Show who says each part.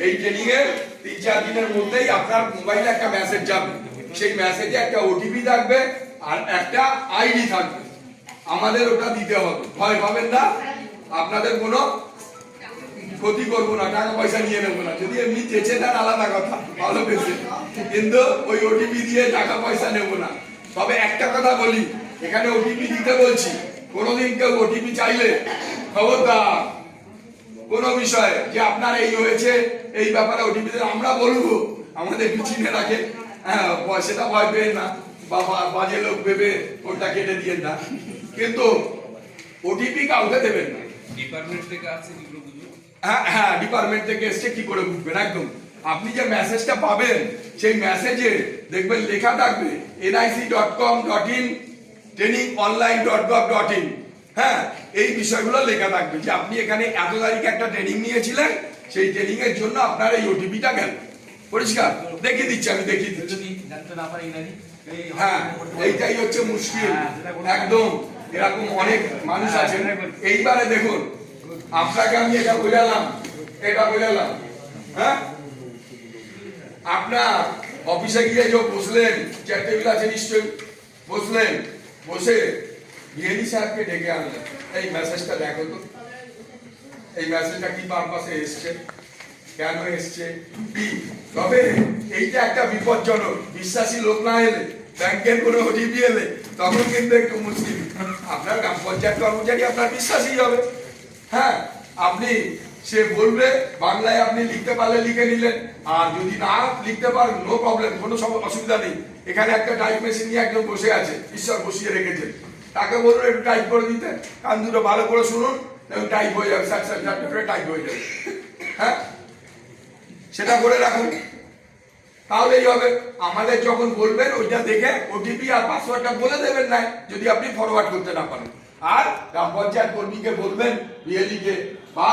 Speaker 1: এই ট্রেনিং এর 3-4 দিনের মধ্যেই আপনার মোবাইলে একটা মেসেজ যাবে, সেই মেসেজে একটা ওটিপি থাকবে আর একটা আইডি থাকবে, আমাদের ওটা দিতে হবে। ভয় পাবেন না, আপনাদের কোনো ক্ষতি করবো না, টাকা পয়সা নিয়ে নেবো না। যদি এমনি চেঁচে দেন আলাদা কথা, ভালো পেয়েছে, কিন্তু ওই ওটিপি দিয়ে টাকা পয়সা নেবো না। তবে একটা কথা বলি, এখানে ওটিপি দিতে বলছি, কোনোদিন কেউ ওটিপি চাইলে খবরদার কোনো বিষয়ে যে আপনার এই হয়েছে এই ব্যাপারে ওটিপি আমরা বলবো, আমাদের চিনে রাখে, হ্যাঁ সেটা ভয় পেয়ে না, বা বাজে লোক ভেবে ওটা কেটে দিয়ে না, কিন্তু ওটিপি কাউকে দেবেন না।
Speaker 2: ডিপার্টমেন্ট থেকে আছে,
Speaker 1: হ্যাঁ হ্যাঁ, ডিপার্টমেন্ট থেকে এসছে, কি করে বুঝবেন? একদম আপনি যে মেসেজটা পাবেন সেই মেসেজে দেখবেন লেখা থাকবে nic.com.in trainingonline.gov.in। হ্যাঁ, এই বিষয়গুলো লেখা থাকবে যে আপনি এখানে এত তারিখে একটা ট্রেনিং নিয়েছিলেন, সেই ট্রেনিং এর জন্য আপনার এই ওটিপিটা গেল। পরিষ্কার দেখিয়ে দিচ্ছি, আমি দেখিয়ে দিচ্ছি। হ্যাঁ, এইটাই হচ্ছে মুশকিল একদম, এরকম অনেক মানুষ আছেন। এইবারে দেখুন, আপনাকে আমি এটা বোঝালাম, হ্যাঁ, আপনার অফিসে গিয়ে যে বসলেন, চেয়ার টেবিল আছে নিশ্চয়ই, বসলেন, বসে বিএডি সাহেবকে ডেকে আনলেন, এই মেসেজটা দেখো তো, এই মেসেজটা কি পারপাসে এসছে, কেন এসছে, কি। তবে এইটা একটা বিপজ্জনক, বিশ্বাসী লোক না এলে, ব্যাংকের কোনো ওটিপি এলে তখন কিন্তু একটু মুশকিল। আপনার গ্রাম পঞ্চায়েত কর্মচারী আপনার বিশ্বাসী হবে, হ্যাঁ, আপনি সে বলবে বাংলায়, আপনি লিখতে পারলে লিখে নিলেন, আর যদি না লিখতে পারেন নো প্রবলেম, কোনো অসুবিধা নেই। এখানে একটা টাইপ মেশিন নিয়ে একজন বসে আছে, ঈশ্বর বসিয়ে রেখেছেন, তাকে বলুন একটু টাইপ করে দিতে, কান দুটো ভালো করে শুনুন, টাইপ হয়ে যাবে, টাইপ হয়ে যাবে, হ্যাঁ, সেটা করে রাখুন, তাহলেই হবে। আমাদের যখন বলবেন ওইটা দেখে ওটিপি আর পাসওয়ার্ডটা বলে দেবেন না, যদি আপনি ফরওয়ার্ড করতে না পারেন। আর গ্রাম পঞ্চায়েত কর্মীকে বলবেন, বিএলই কে বা